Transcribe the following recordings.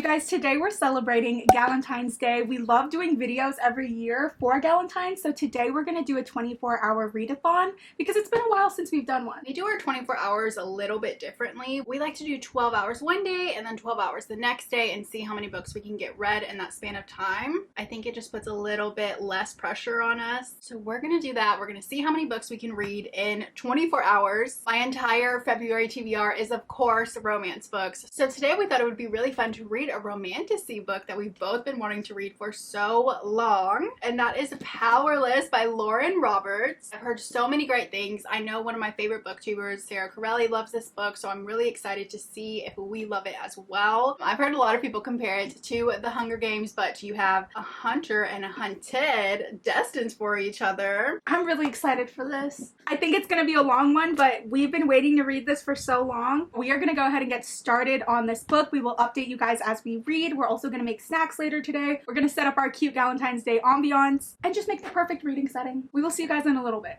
guys, today we're celebrating Galentine's Day. We love doing videos every year for Galentine, so today we're going to do a 24-hour read-a-thon because it's been a while since we've done one. We do our 24 hours a little bit differently. We like to do 12 hours one day and then 12 hours the next day and see how many books we can get read in that span of time. I think it just puts a little bit less pressure on us. So we're going to do that. We're going to see how many books we can read in 24 hours. My entire February TBR is, of course, romance books. So today we thought it would be really fun to read a romantasy book that we've both been wanting to read for so long, and that is Powerless by Lauren Roberts. I've heard so many great things. I know one of my favorite booktubers, Sarah Corelli, loves this book, so I'm really excited to see if we love it as well. I've heard a lot of people compare it to The Hunger Games, but you have a hunter and a hunted destined for each other. I'm really excited for this. I think it's going to be a long one, but we've been waiting to read this for so long. We are going to go ahead and get started on this book. We will update you guys as we read. We're also going to make snacks later today. We're going to set up our cute Galentine's Day ambiance and just make the perfect reading setting. We will see you guys in a little bit.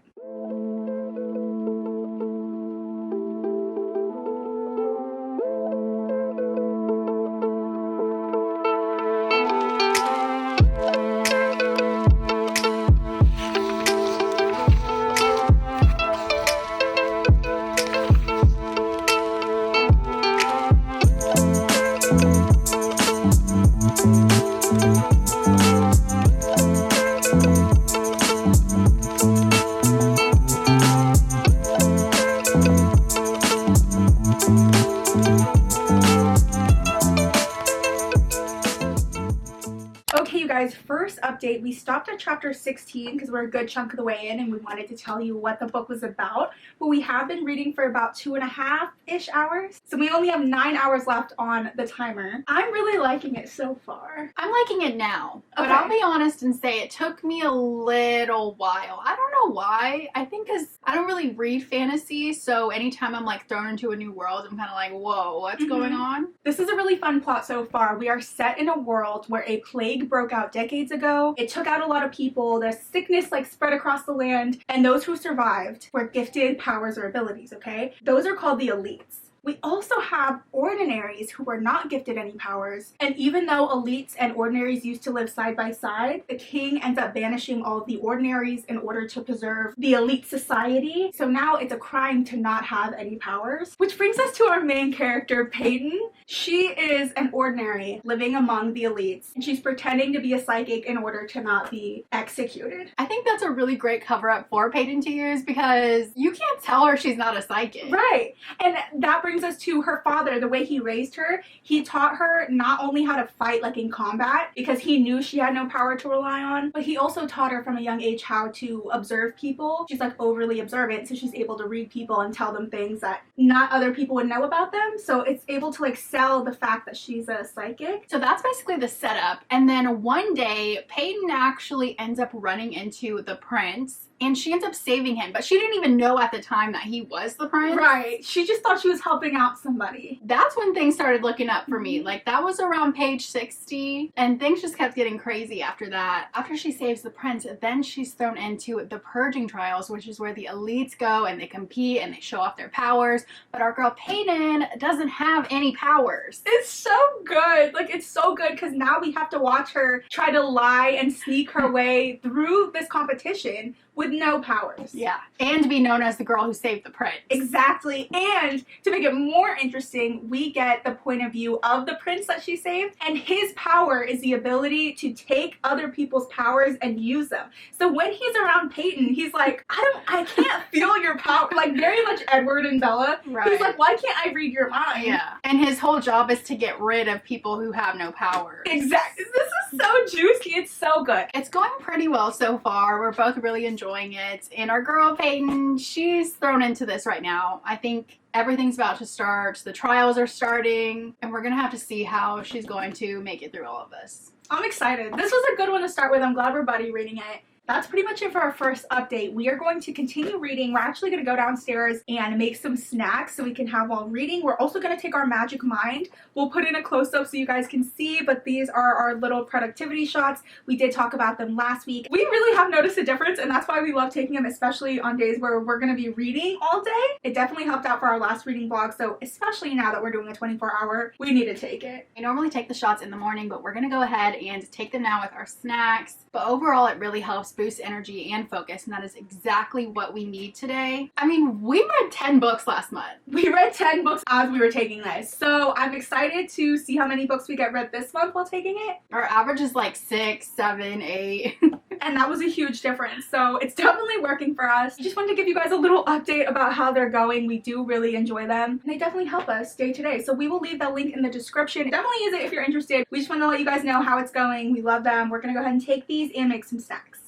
Okay, you guys, first update, we stopped at chapter 16 because we're a good chunk of the way in and we wanted to tell you what the book was about, but we have been reading for about 2.5-ish hours, so we only have 9 hours left on the timer. I'm really liking it so far. I'm liking it now, but Okay. I'll be honest and say it took me a little while. I don't know why. I think because I don't really read fantasy, so anytime I'm like thrown into a new world, I'm kind of like, whoa, what's going on? This is a really fun plot so far. We are set in a world where a plague broke out decades ago. It took out a lot of people. The sickness like spread across the land, and those who survived were gifted powers or abilities, okay? Those are called the elites. We also have ordinaries who were not gifted any powers, and even though elites and ordinaries used to live side by side, the king ends up banishing all of the ordinaries in order to preserve the elite society. So now it's a crime to not have any powers. Which brings us to our main character, Peyton. She is an ordinary living among the elites, and she's pretending to be a psychic in order to not be executed. I think that's a really great cover-up for Peyton to use because you can't tell her she's not a psychic. Right, and that brings us to her father. The way he raised her, he taught her not only how to fight like in combat because he knew she had no power to rely on, but he also taught her from a young age how to observe people. She's like overly observant, so she's able to read people and tell them things that not other people would know about them, so it's able to like sell the fact that she's a psychic. So that's basically the setup, and then one day Peyton actually ends up running into the prince and she ends up saving him, but she didn't even know at the time that he was the prince. Right, she just thought she was helping out somebody. That's when things started looking up for me. Like that was around page 60 and things just kept getting crazy after that. After she saves the prince, then she's thrown into the purging trials, which is where the elites go and they compete and they show off their powers, but our girl Peyton doesn't have any powers. It's so good. Like, it's so good because now we have to watch her try to lie and sneak her way through this competition with no powers. Yeah, and be known as the girl who saved the prince. Exactly. And to make it more interesting, we get the point of view of the prince that she saved, and his power is the ability to take other people's powers and use them. So when he's around Peyton, he's like, I can't feel your power. Like very much Edward and Bella. Right. He's like, why can't I read your mind? Yeah. And his whole job is to get rid of people who have no powers. Exactly. This is so juicy. It's so good. It's going pretty well so far. We're both really enjoying it. And our girl Peyton, she's thrown into this right now. I think everything's about to start. The trials are starting, and we're gonna have to see how she's going to make it through all of this. I'm excited. This was a good one to start with. I'm glad we're buddy reading it. That's pretty much it for our first update. We are going to continue reading. We're actually going to go downstairs and make some snacks so we can have while reading. We're also going to take our Magic Mind. We'll put in a close-up so you guys can see, but these are our little productivity shots. We did talk about them last week. We really have noticed a difference, and that's why we love taking them, especially on days where we're going to be reading all day. It definitely helped out for our last reading vlog, so especially now that we're doing a 24-hour, we need to take it. I normally take the shots in the morning, but we're going to go ahead and take them now with our snacks. But overall, it really helps boost energy and focus, and that is exactly what we need today. I mean, we read 10 books last month. We read 10 books as we were taking this, so I'm excited to see how many books we get read this month while taking it. Our average is like 6, 7, 8. And that was a huge difference, so it's definitely working for us. I just wanted to give you guys a little update about how they're going. We do really enjoy them, and they definitely help us day to day. So we will leave that link in the description. Definitely use it if you're interested. We just want to let you guys know how it's going. We love them. We're going to go ahead and take these and make some snacks.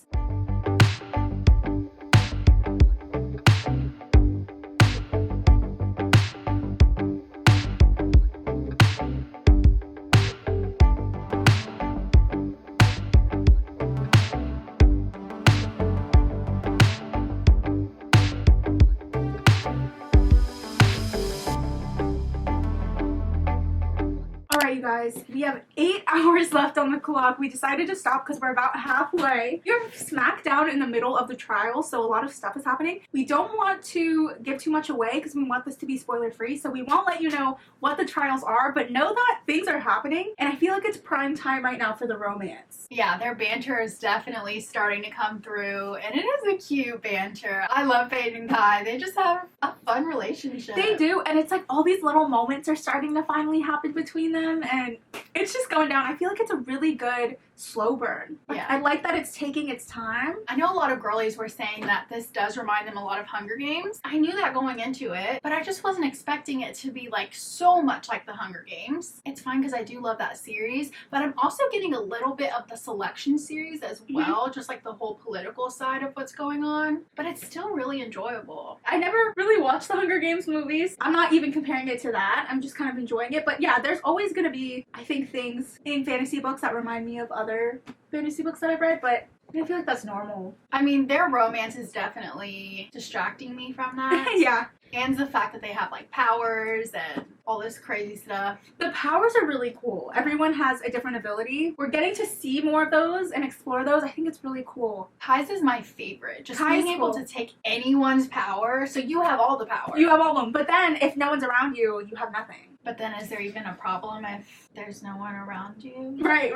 Alright, you guys, we have 8 hours left on the clock. We decided to stop because we're about halfway. You're smack down in the middle of the trial, so a lot of stuff is happening. We don't want to give too much away because we want this to be spoiler free, so we won't let you know what the trials are, but know that things are happening, and I feel like it's prime time right now for the romance. Yeah, their banter is definitely starting to come through, and it is a cute banter. I love Paige and Kai. They just have a fun relationship. They do, and it's like all these little moments are starting to finally happen between them, and it's just going down. I feel like it's a really good slow burn. Like, yeah. I like that it's taking its time. I know a lot of girlies were saying that this does remind them a lot of Hunger Games. I knew that going into it, but I just wasn't expecting it to be like so much like the Hunger Games. It's fine because I do love that series, but I'm also getting a little bit of the selection series as well, just like the whole political side of what's going on, but it's still really enjoyable. I never really watched the Hunger Games movies. I'm not even comparing it to that. I'm just kind of enjoying it. But yeah, there's always going to be, I think, things in fantasy books that remind me of other fantasy books that I've read, but I feel like that's normal. I mean, their romance is definitely distracting me from that. Yeah. And the fact that they have like powers and all this crazy stuff. The powers are really cool. Everyone has a different ability. We're getting to see more of those and explore those. I think it's really cool. Kai's is my favorite. Just Kai's being able to take anyone's power. So you have all the power. You have all of them. But then if no one's around you, you have nothing. But then is there even a problem if there's no one around you? Right.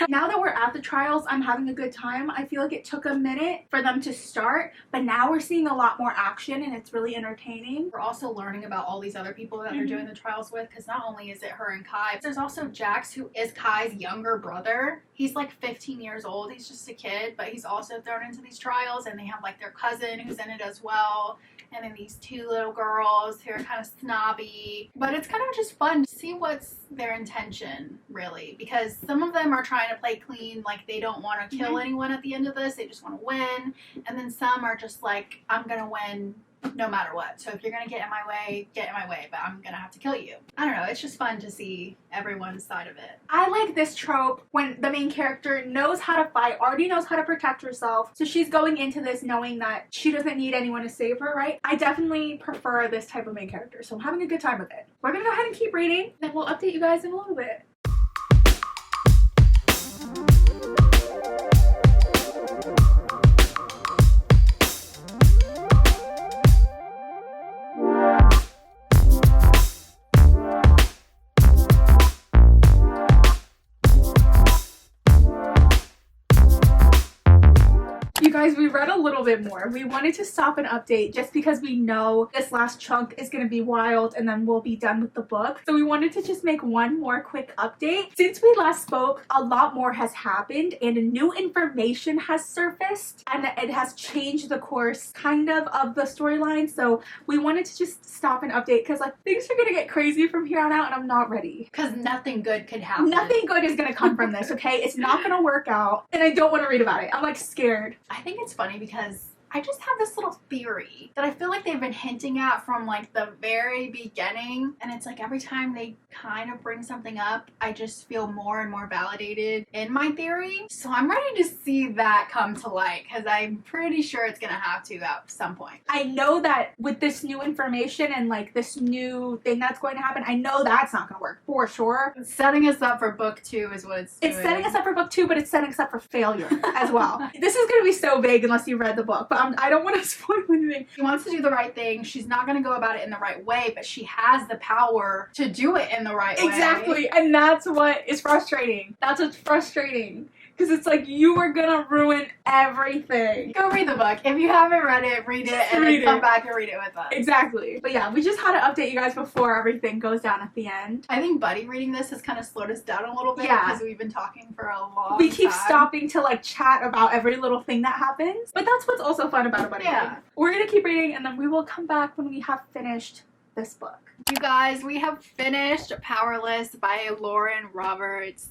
Now that we're at the trials, I'm having a good time. I feel like it took a minute for them to start, but now we're seeing a lot more action and it's really entertaining. We're also learning about all these other people that they're doing the trials with, because not only is it her and Kai, there's also Jax, who is Kai's younger brother. He's like 15 years old. He's just a kid, but he's also thrown into these trials, and they have like their cousin who's in it as well. And then these 2 little girls who are kind of snobby. But it's kind of just fun to see what's their intention, really. Because some of them are trying to play clean, like they don't want to kill anyone at the end of this. They just want to win. And then some are just like, I'm going to win no matter what. So if you're going to get in my way, but I'm going to have to kill you. I don't know. It's just fun to see everyone's side of it. I like this trope when the main character knows how to fight, already knows how to protect herself. So she's going into this knowing that she doesn't need anyone to save her, right? I definitely prefer this type of main character. So I'm having a good time with it. We're going to go ahead and keep reading, and we'll update you guys in a little bit. Guys, we read a little bit more. We wanted to stop and update just because we know this last chunk is going to be wild and then we'll be done with the book. So we wanted to just make one more quick update. Since we last spoke, a lot more has happened and new information has surfaced and it has changed the course kind of the storyline. So we wanted to just stop and update because like things are going to get crazy from here on out and I'm not ready. Because nothing good could happen. Nothing good is going to come from this, okay? It's not going to work out and I don't want to read about it. I'm like scared. I think it's funny because I just have this little theory that I feel like they've been hinting at from like the very beginning, and it's like every time they kind of bring something up, I just feel more and more validated in my theory. So I'm ready to see that come to light, because I'm pretty sure it's gonna have to at some point. I know that with this new information and like this new thing that's going to happen, I know that's not going to work for sure. It's setting us up for book 2 is what it's doing. It's setting us up for book 2, but it's setting us up for failure as well. This is going to be so vague unless you read the book, but I don't want to spoil anything. She wants to do the right thing. She's not going to go about it in the right way, but she has the power to do it in the right way. Exactly, and that's what is frustrating. That's what's frustrating. Because it's like, you are gonna ruin everything. Go read the book. If you haven't read it, read it, and then come back and read it with us. Exactly. But yeah, we just had to update you guys before everything goes down at the end. I think Buddy reading this has kind of slowed us down a little bit, Yeah. because we've been talking for a long time. We keep stopping to like chat about every little thing that happens. But that's what's also fun about a Buddy reading. We're gonna keep reading, and then we will come back when we have finished this book. You guys, we have finished Powerless by Lauren Roberts.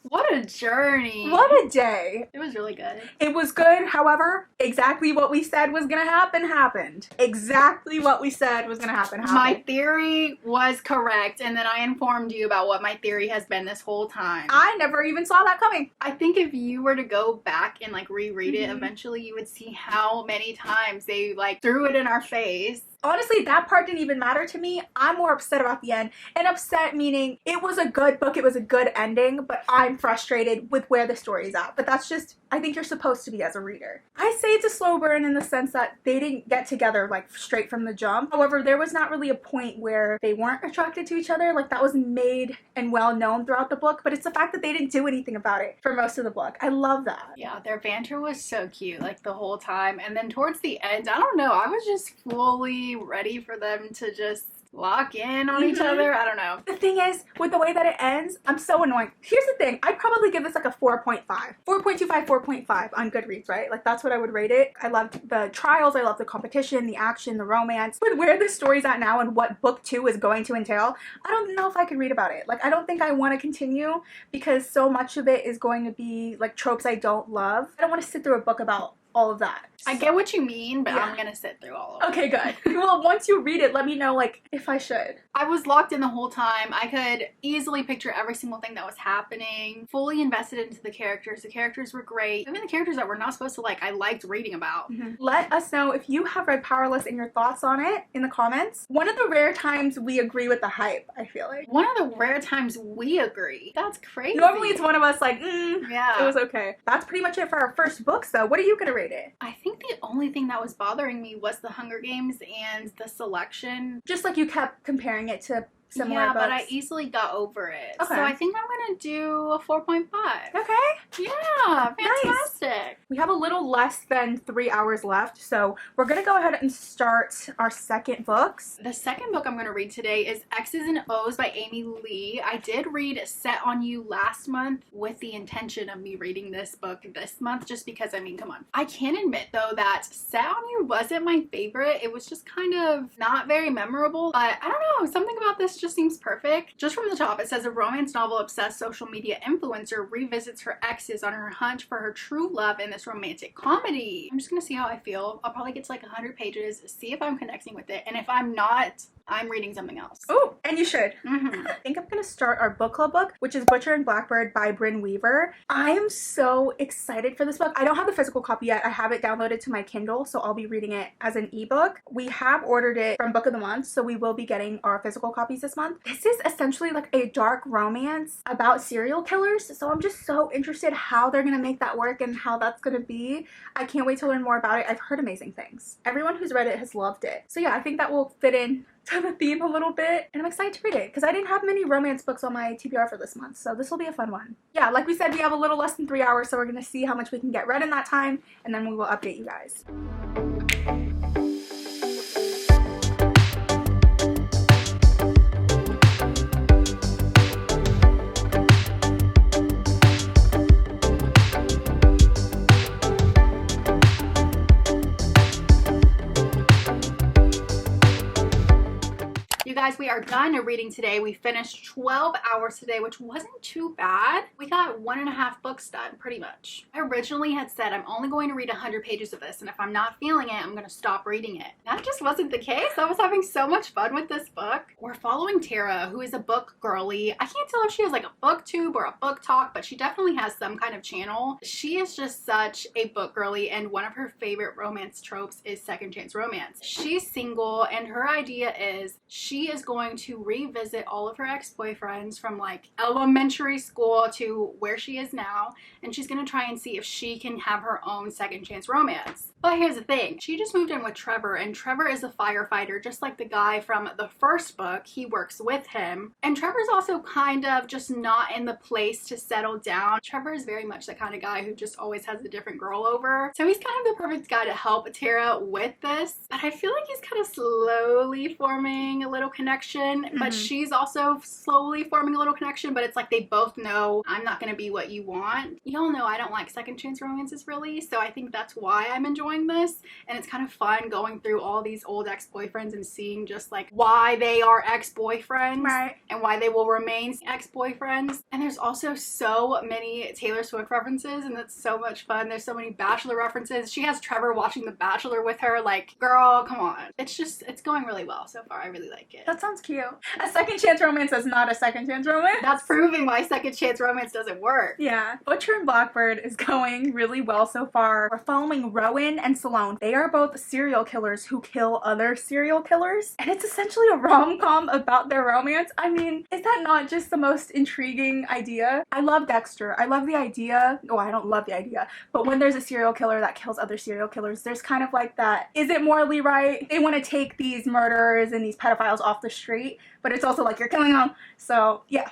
What a journey. What a day. It was really good. It was good, however, exactly what we said was gonna happen happened. Exactly what we said was gonna happen happened. My theory was correct, and then I informed you about what my theory has been this whole time. I never even saw that coming. I think if you were to go back and like reread it, eventually you would see how many times they like threw it in our face. Honestly, that part didn't even matter to me. I'm more upset about the end. And upset meaning it was a good book, it was a good ending, but I'm frustrated with where the story's at. But that's just, I think you're supposed to be as a reader. I say it's a slow burn in the sense that they didn't get together like straight from the jump. However, there was not really a point where they weren't attracted to each other. Like that was made and well known throughout the book, but it's the fact that they didn't do anything about it for most of the book. I love that. Yeah, their banter was so cute like the whole time. And then towards the end, I don't know, I was just fully ready for them to just lock in on each other. I don't know. The thing is, with the way that it ends, I'm so annoying. Here's the thing. I'd probably give this like a 4.5. 4.25, 4.5 on Goodreads, right? Like that's what I would rate it. I loved the trials. I loved the competition, the action, the romance. But where the story's at now and what book 2 is going to entail, I don't know if I could read about it. Like I don't think I want to continue because so much of it is going to be like tropes I don't love. I don't want to sit through a book about all of that. I get what you mean, but I'm gonna sit through all of it. Okay, good. Well, once you read it, let me know like if I should. I was locked in the whole time. I could easily picture every single thing that was happening. Fully invested into the characters. The characters were great. Even the characters that we're not supposed to like, I liked reading about. Let us know if you have read Powerless and your thoughts on it in the comments. One of the rare times we agree with the hype, I feel like. One of the rare times we agree. That's crazy. Normally it's one of us like, yeah, it was okay. That's pretty much it for our first books though. What are you gonna rate it? I think the only thing that was bothering me was the Hunger Games and the selection. Just like you kept comparing it to similar books. But I easily got over it. Okay. So I think I'm gonna do a 4.5. Okay. Yeah, fantastic. Nice. We have a little less than 3 hours left, so we're gonna go ahead and start our second books. The second book I'm gonna read today is X's and O's by Amy Lee. I did read Set on You last month with the intention of me reading this book this month, just because, I mean, come on. I can admit though that Set on You wasn't my favorite. It was just kind of not very memorable, but I don't know, something about this just seems perfect. Just from the top, it says a romance novel obsessed social media influencer revisits her exes on her hunt for her true love in this romantic comedy. I'm just gonna see how I feel. I'll probably get to like 100 pages, see if I'm connecting with it, and if I'm not, I'm reading something else. Oh, and you should. I think I'm gonna start our book club book, which is Butcher and Blackbird by Bryn Weaver. I am so excited for this book. I don't have the physical copy yet. I have it downloaded to my Kindle, so I'll be reading it as an ebook. We have ordered it from Book of the Month, so we will be getting our physical copies this month. This is essentially like a dark romance about serial killers, so I'm just so interested how they're gonna make that work and how that's gonna be. I can't wait to learn more about it. I've heard amazing things. Everyone who's read it has loved it. So yeah, I think that will fit in to the theme a little bit, and I'm excited to read it because I didn't have many romance books on my TBR for this month, so this will be a fun one. Yeah, like we said, we have a little less than 3 hours, so we're gonna see how much we can get read in that time, and then we will update you guys. You guys, we are done reading today. We finished 12 hours today, which wasn't too bad. We got 1.5 books done, pretty much. I originally had said I'm only going to read 100 pages of this, and if I'm not feeling it, I'm going to stop reading it. That just wasn't the case. I was having so much fun with this book. We're following Tara, who is a book girly. I can't tell if she has like a booktube or a book talk, but she definitely has some kind of channel. She is just such a book girly, and one of her favorite romance tropes is second chance romance. She's single, and her idea is she is going to revisit all of her ex-boyfriends from like elementary school to where she is now, and she's going to try and see if she can have her own second chance romance. But here's the thing, she just moved in with Trevor, and Trevor is a firefighter just like the guy from the first book. He works with him, and Trevor's also kind of just not in the place to settle down. Trevor is very much the kind of guy who just always has a different girl over, so he's kind of the perfect guy to help Tara with this. But I feel like he's kind of slowly forming a little connection, but she's also slowly forming a little connection, but it's like they both know I'm not gonna be what you want. Y'all know I don't like second chance romances really, so I think that's why I'm enjoying this, and it's kind of fun going through all these old ex-boyfriends and seeing just like why they are ex-boyfriends, right, and why they will remain ex-boyfriends. And there's also so many Taylor Swift references, and that's so much fun. There's so many Bachelor references. She has Trevor watching The Bachelor with her. Like, girl, come on. It's going really well so far. I really like it. That sounds cute. A second chance romance is not a second chance romance. That's proving why second chance romance doesn't work. Yeah. Butcher and Blackbird is going really well so far. We're following Rowan and Salome. They are both serial killers who kill other serial killers, and it's essentially a rom-com about their romance. I mean, is that not just the most intriguing idea? I love Dexter. I love the idea. Oh, I don't love the idea, but when there's a serial killer that kills other serial killers, there's kind of like that, is it morally right? They want to take these murderers and these pedophiles off the street, but it's also like you're killing them. So yeah.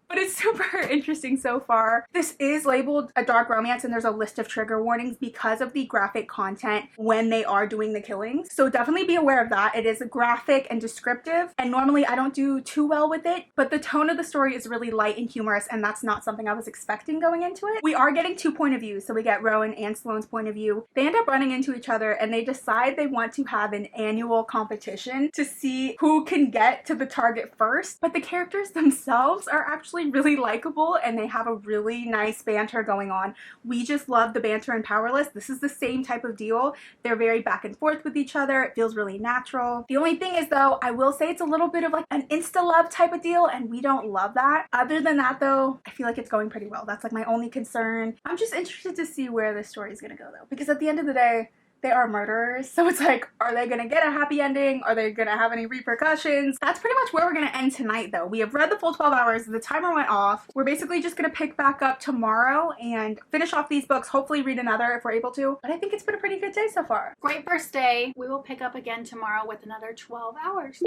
But it's super interesting so far. This is labeled a dark romance, and there's a list of trigger warnings because of the graphic content when they are doing the killings. So definitely be aware of that. It is graphic and descriptive, and normally I don't do too well with it, but the tone of the story is really light and humorous, and that's not something I was expecting going into it. We are getting 2 point of views, so we get Rowan and Salome's point of view. They end up running into each other, and they decide they want to have an annual competition to see who can get to the target first, but the characters themselves are actually really likable, and they have a really nice banter going on. We just love the banter in Powerless. This is the same type of deal. They're very back and forth with each other. It feels really natural. The only thing is though, I will say it's a little bit of like an insta love type of deal, and we don't love that. Other than that though, I feel like it's going pretty well. That's like my only concern. I'm just interested to see where this story is gonna go though, because at the end of the day, they are murderers. So it's like, are they gonna get a happy ending? Are they gonna have any repercussions? That's pretty much where we're gonna end tonight though. We have read the full 12 hours. The timer went off. We're basically just gonna pick back up tomorrow and finish off these books, hopefully read another if we're able to. But I think it's been a pretty good day so far. Great first day. We will pick up again tomorrow with another 12 hours.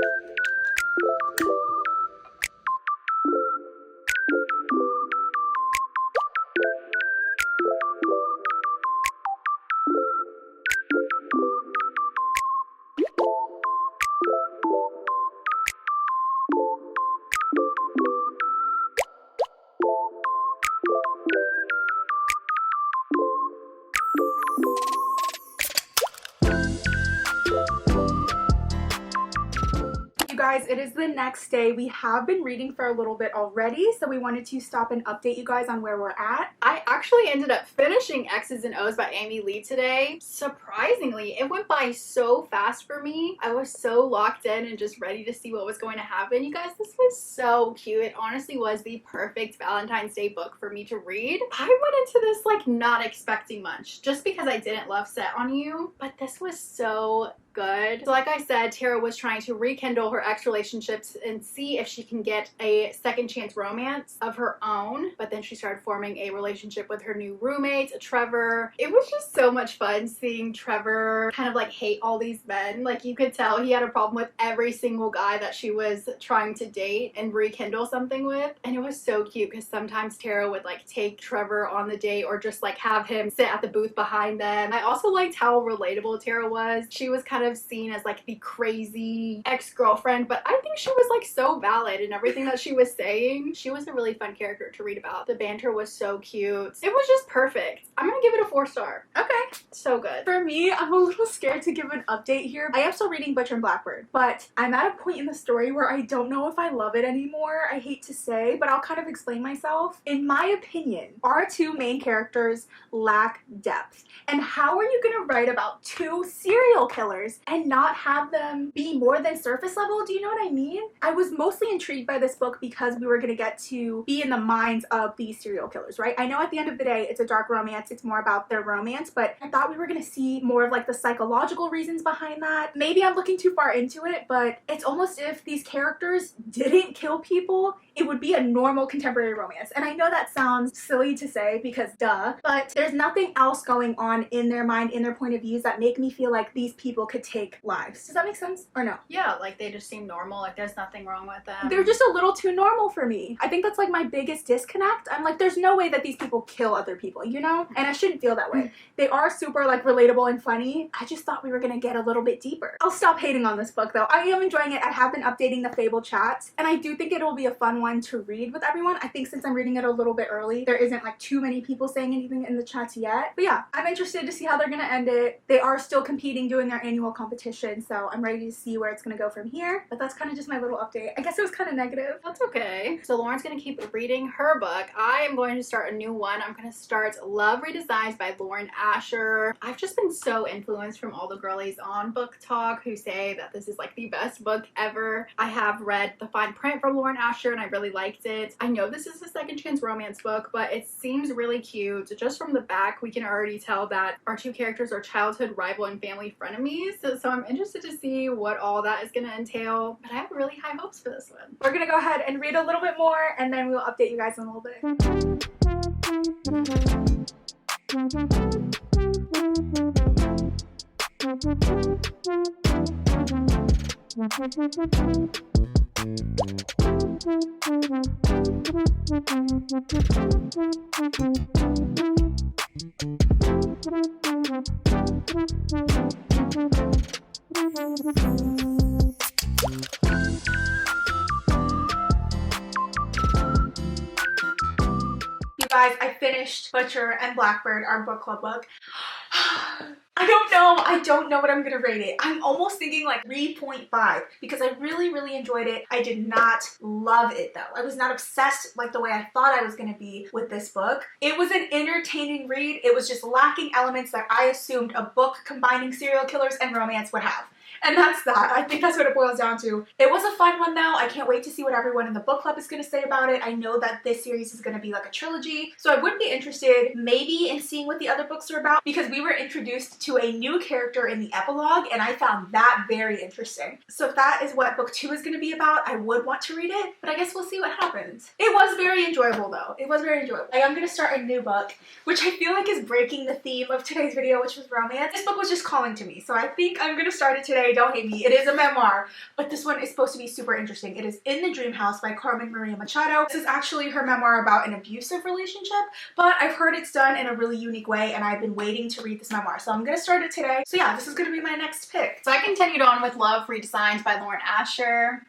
Guys, it is the next day. We have been reading for a little bit already, so we wanted to stop and update you guys on where we're at. I actually ended up finishing X's and O's by Amy Lee today. Surprisingly, it went by so fast for me. I was so locked in and just ready to see what was going to happen. You guys, this was so cute. It honestly was the perfect Valentine's Day book for me to read. I went into this like not expecting much, just because I didn't love Set on You, but this was so good. So like I said, Tara was trying to rekindle her ex-relationships and see if she can get a second chance romance of her own, but then she started forming a relationship with her new roommate, Trevor. It was just so much fun seeing Trevor kind of like hate all these men. Like you could tell he had a problem with every single guy that she was trying to date and rekindle something with, and it was so cute because sometimes Tara would like take Trevor on the date or just like have him sit at the booth behind them. I also liked how relatable Tara was. She was kind kind of seen as like the crazy ex-girlfriend, but I think she was like so valid in everything that she was saying. She was a really fun character to read about. The banter was so cute. It was just perfect. I'm gonna give it a 4-star. Okay. So good. For me, I'm a little scared to give an update here. I am still reading Butcher and Blackbird, but I'm at a point in the story where I don't know if I love it anymore. I hate to say, but I'll kind of explain myself. In my opinion, our two main characters lack depth. And how are you gonna write about 2 serial killers and not have them be more than surface level? Do you know what I mean? I was mostly intrigued by this book because we were gonna get to be in the minds of these serial killers, right? I know at the end of the day, it's a dark romance. It's more about their romance, but I thought we were gonna see more of like the psychological reasons behind that. Maybe I'm looking too far into it, but it's almost if these characters didn't kill people, it would be a normal contemporary romance. And I know that sounds silly to say because duh, but there's nothing else going on in their mind, in their point of views that make me feel like these people could take lives. Does that make sense or no? Yeah, like they just seem normal, like there's nothing wrong with them. They're just a little too normal for me. I think that's like my biggest disconnect. I'm like, there's no way that these people kill other people, you know? And I shouldn't feel that way. They are super like relatable and funny. I just thought we were gonna get a little bit deeper. I'll stop hating on this book though. I am enjoying it. I have been updating the Fable chats, and I do think it'll be a fun one to read with everyone. I think since I'm reading it a little bit early, there isn't like too many people saying anything in the chats yet. But yeah, I'm interested to see how they're gonna end it. They are still competing, doing their annual competition, so I'm ready to see where it's gonna go from here. But that's kind of just my little update. I guess it was kind of negative. That's okay. So Lauren's gonna keep reading her book. I am going to start a new one. I'm gonna start Love Redesigns by Lauren Asher. I've just been so influenced from all the girlies on Book Talk who say that this is like the best book ever. I have read The Fine Print from Lauren Asher and I really liked it. I know this is a second chance romance book, but it seems really cute. Just from the back, we can already tell that our two characters are childhood rival and family frenemies. So I'm interested to see what all that is going to entail, but I have really high hopes for this one. We're gonna go ahead and read a little bit more, and then we'll update you guys in a little bit. You guys, I finished Butcher and Blackbird, our book club book. I don't know what I'm gonna rate it. I'm almost thinking like 3.5 because I really enjoyed it. I did not love it though. I was not obsessed like the way I thought I was gonna be with this book. It was an entertaining read. It was just lacking elements that I assumed a book combining serial killers and romance would have. And that's that. I think that's what it boils down to. It was a fun one though. I can't wait to see what everyone in the book club is going to say about it. I know that this series is going to be like a trilogy, so I would be interested maybe in seeing what the other books are about because we were introduced to a new character in the epilogue and I found that very interesting. So if that is what book 2 is going to be about, I would want to read it, but I guess we'll see what happens. It was very enjoyable though. It was very enjoyable. I am going to start a new book, which I feel like is breaking the theme of today's video, which was romance. This book was just calling to me, so I think I'm going to start it today. Don't hate me. It is a memoir, but this one is supposed to be super interesting. It is In the Dream House by Carmen Maria Machado. This is actually her memoir about an abusive relationship, but I've heard it's done in a really unique way and I've been waiting to read this memoir. So I'm going to start it today. So yeah, this is going to be my next pick. So I continued on with Love Redesigns by Lauren Asher.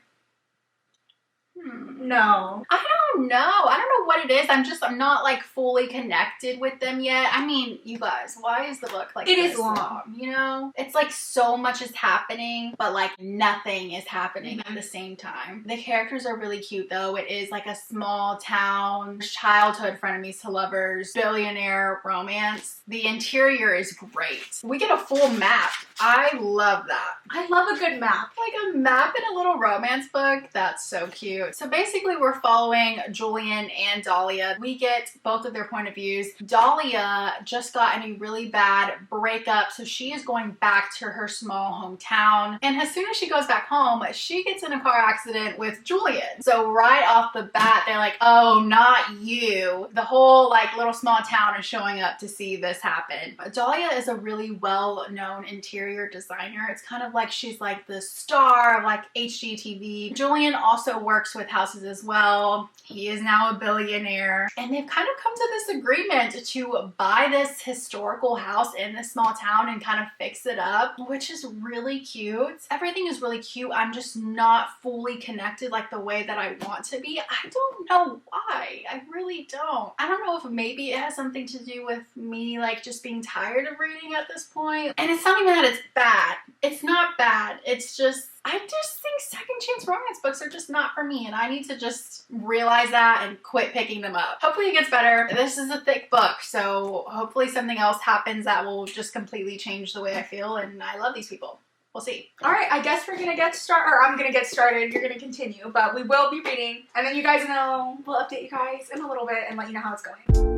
No. I don't know. I don't know what it is. I'm not like fully connected with them yet. I mean, you guys, why is the book like It this is long. you know? It's like so much is happening, but like nothing is happening at the same time. The characters are really cute though. It is like a small town, childhood frenemies to lovers, billionaire romance. The interior is great. We get a full map. I love that. I love a good map. Like a map in a little romance book. That's so cute. So basically we're following Julian and Dahlia. We get both of their point of views. Dahlia just got in a really bad breakup, so she is going back to her small hometown. And as soon as she goes back home, she gets in a car accident with Julian. So right off the bat, they're like, oh, not you. The whole like little small town is showing up to see this happen. Dahlia is a really well-known interior designer. It's kind of like she's like the star of like HGTV. Julian also works with houses as well. He is now a billionaire. billionaire, and they've kind of come to this agreement to buy this historical house in this small town and kind of fix it up, which is really cute. Everything is really cute. I'm just not fully connected like the way that I want to be. I don't know why. I really don't. I don't know if maybe it has something to do with me like just being tired of reading at this point. And it's not even that it's bad. It's not bad. It's just, I just think second chance romance books are just not for me, and I need to just realize that and quit picking them up. Hopefully it gets better. This is a thick book, so hopefully something else happens that will just completely change the way I feel, and I love these people. We'll see. All right, I guess we're gonna get started, or I'm gonna get started, you're gonna continue, but we will be reading, and then you guys know, we'll update you guys in a little bit and let you know how it's going.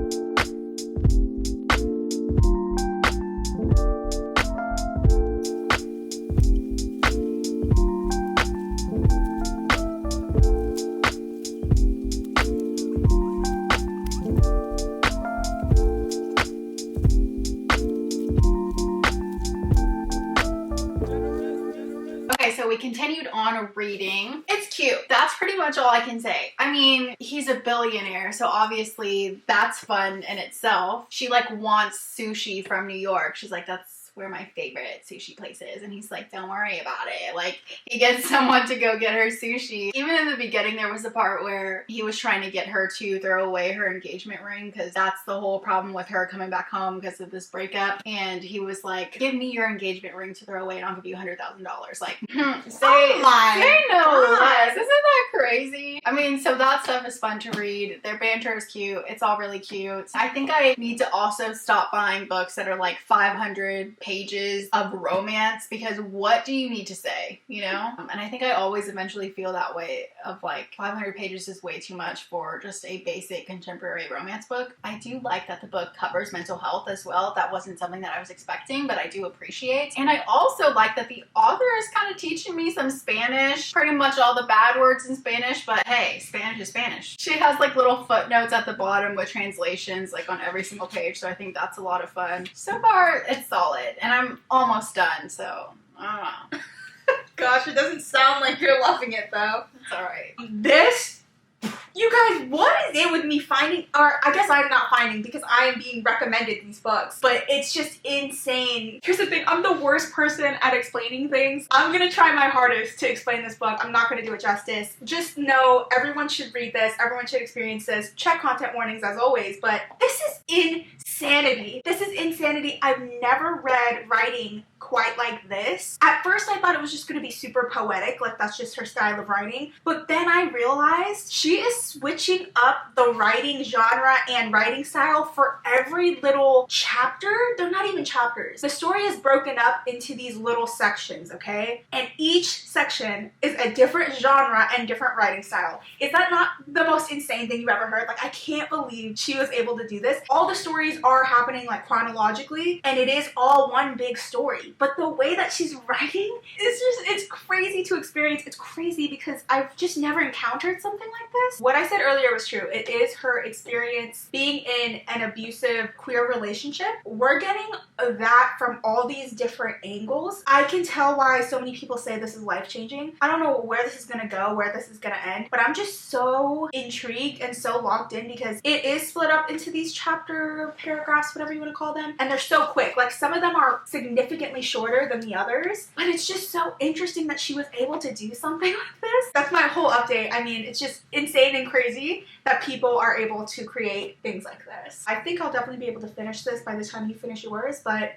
So we continued on reading. It's cute. That's pretty much all I can say. I mean, he's a billionaire, so obviously that's fun in itself. She like wants sushi from New York. She's like, that's where my favorite sushi place is, and he's like, don't worry about it. Like, he gets someone to go get her sushi. Even in the beginning, there was a part where he was trying to get her to throw away her engagement ring, because that's the whole problem with her coming back home because of this breakup. And he was like, give me your engagement ring to throw away and I'll give you $100,000. Like, say no less. Isn't that crazy? I mean, so that stuff is fun to read. Their banter is cute. It's all really cute. I think I need to also stop buying books that are like 500 pages of romance, because what do you need to say, you know? And I think I always eventually feel that way of like 500 pages is way too much for just a basic contemporary romance book. I do like that the book covers mental health as well. That wasn't something that I was expecting, but I do appreciate. And I also like that the author is kind of teaching me some Spanish, pretty much all the bad words in Spanish, but hey, Spanish is Spanish. She has like little footnotes at the bottom with translations like on every single page, so I think that's a lot of fun. So far, it's solid. And I'm almost done, so I don't know. Gosh, it doesn't sound like you're loving it, though. It's alright. This? You guys, what is it with me finding, or I guess I'm not finding because I am being recommended these books, but it's just insane. Here's the thing, I'm the worst person at explaining things. I'm gonna try my hardest to explain this book. I'm not gonna do it justice. Just know everyone should read this, everyone should experience this. Check content warnings as always, but this is insanity. This is insanity. I've never read writing quite like this. At first I thought it was just going to be super poetic, like that's just her style of writing, but then I realized she is switching up the writing genre and writing style for every little chapter. They're not even chapters. The story is broken up into these little sections, okay? And each section is a different genre and different writing style. Is that not the most insane thing you've ever heard? Like, I can't believe she was able to do this. All the stories are happening like chronologically, and it is all one big story. But the way that she's writing is just, it's crazy to experience. It's crazy because I've just never encountered something like this. What I said earlier was true. It is her experience being in an abusive queer relationship. We're getting that from all these different angles. I can tell why so many people say this is life-changing. I don't know where this is gonna go, where this is gonna end, but I'm just so intrigued and so locked in because it is split up into these chapter paragraphs, whatever you want to call them, and they're so quick. Like, some of them are significantly shorter than the others, but it's just so interesting that she was able to do something like this. That's my whole update. I mean, it's just insane and crazy that people are able to create things like this. I think I'll definitely be able to finish this by the time you finish yours, but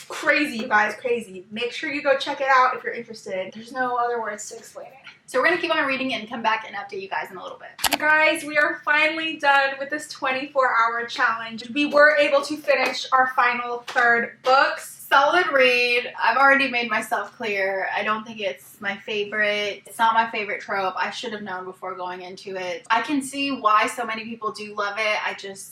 crazy, you guys, crazy. Make sure you go check it out if you're interested. There's no other words to explain it. So we're gonna keep on reading it and come back and update you guys in a little bit. You guys, we are finally done with this 24-hour challenge. We were able to finish our final third books. Solid read. I've already made myself clear. I don't think it's my favorite. It's not my favorite trope. I should have known before going into it. I can see why so many people do love it.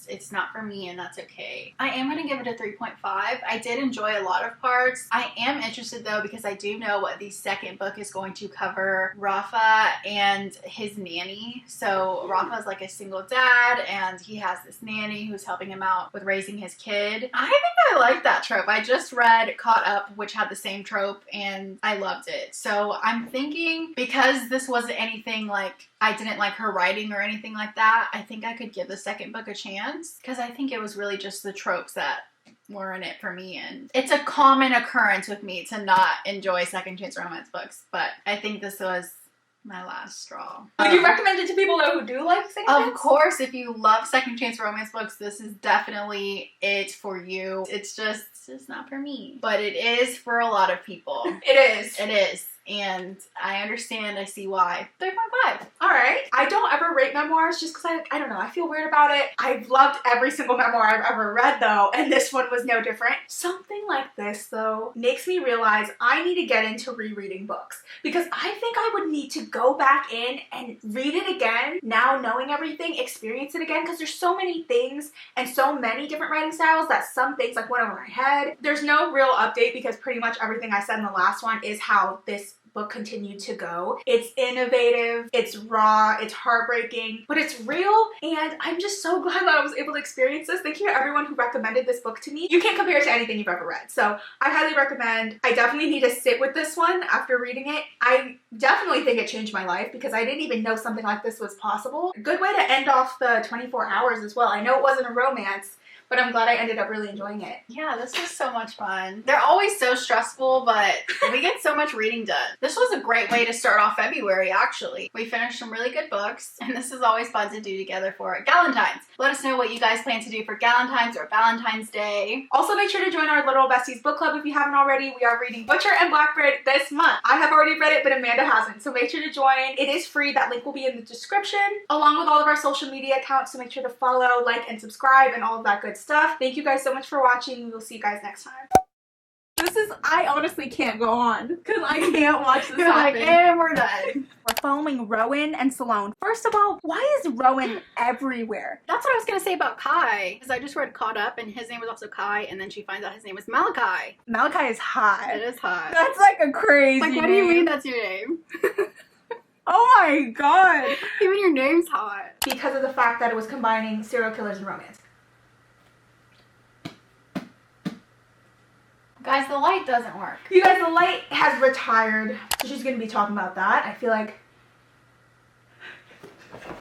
it's not for me, and that's okay. I am going to give it a 3.5. I did enjoy a lot of parts. I am interested though because I do know what the second book is going to cover Rafa and his nanny. So Rafa's like a single dad and he has this nanny who's helping him out with raising his kid. I think I like that trope. I just read read Caught Up, which had the same trope, and I loved it. So I'm thinking, because this wasn't anything like, I didn't like her writing or anything like that, I think I could give the second book a chance, because I think it was really just the tropes that were in it for me, and it's a common occurrence with me to not enjoy second chance romance books, but I think this was my last straw. Would you recommend it to people though who do like second chance? Of course, if you love second chance romance books, this is definitely it for you. It's just not for me, but it is for a lot of people. It is. It is. And I understand, I see why. 3.5. Alright. I don't ever rate memoirs just because I don't know, I feel weird about it. I've loved every single memoir I've ever read though, and this one was no different. Something like this though makes me realize I need to get into rereading books, because I think I would need to go back in and read it again, now knowing everything, experience it again, because there's so many things and so many different writing styles that some things like went over my head. There's no real update because pretty much everything I said in the last one is how this book continued to go. It's innovative, it's raw, it's heartbreaking, but it's real, and I'm just so glad that I was able to experience this. Thank you to everyone who recommended this book to me. You can't compare it to anything you've ever read, so I highly recommend. I definitely need to sit with this one after reading it. I definitely think it changed my life because I didn't even know something like this was possible. A good way to end off the 24 hours as well. I know it wasn't a romance, but I'm glad I ended up really enjoying it. Yeah, this was so much fun. They're always so stressful, but we get so much reading done. This was a great way to start off February, actually. We finished some really good books, and this is always fun to do together for Galentine's. Let us know what you guys plan to do for Galentine's or Valentine's Day. Also, make sure to join our Literal Besties book club if you haven't already. We are reading Butcher and Blackbird this month. I have already read it, but Amanda hasn't, so make sure to join. It is free. That link will be in the description, along with all of our social media accounts, so make sure to follow, like, and subscribe, and all of that good stuff. Thank you guys so much for watching. We will see you guys next time. I honestly can't go on because I can't watch this happen. And we're done. We're following Rowan and Salone. First of all, why is Rowan everywhere? That's what I was going to say about Kai, because I just read Caught Up, and his name was also Kai, and then she finds out his name was Malachi. Malachi is hot. It is hot. That's like a crazy Like, what name. do you mean that's your name? Oh my god. Even your name's hot. Because of the fact that it was combining serial killers and romance. Guys, the light doesn't work. You guys, the light has retired, so she's going to be talking about that. I feel like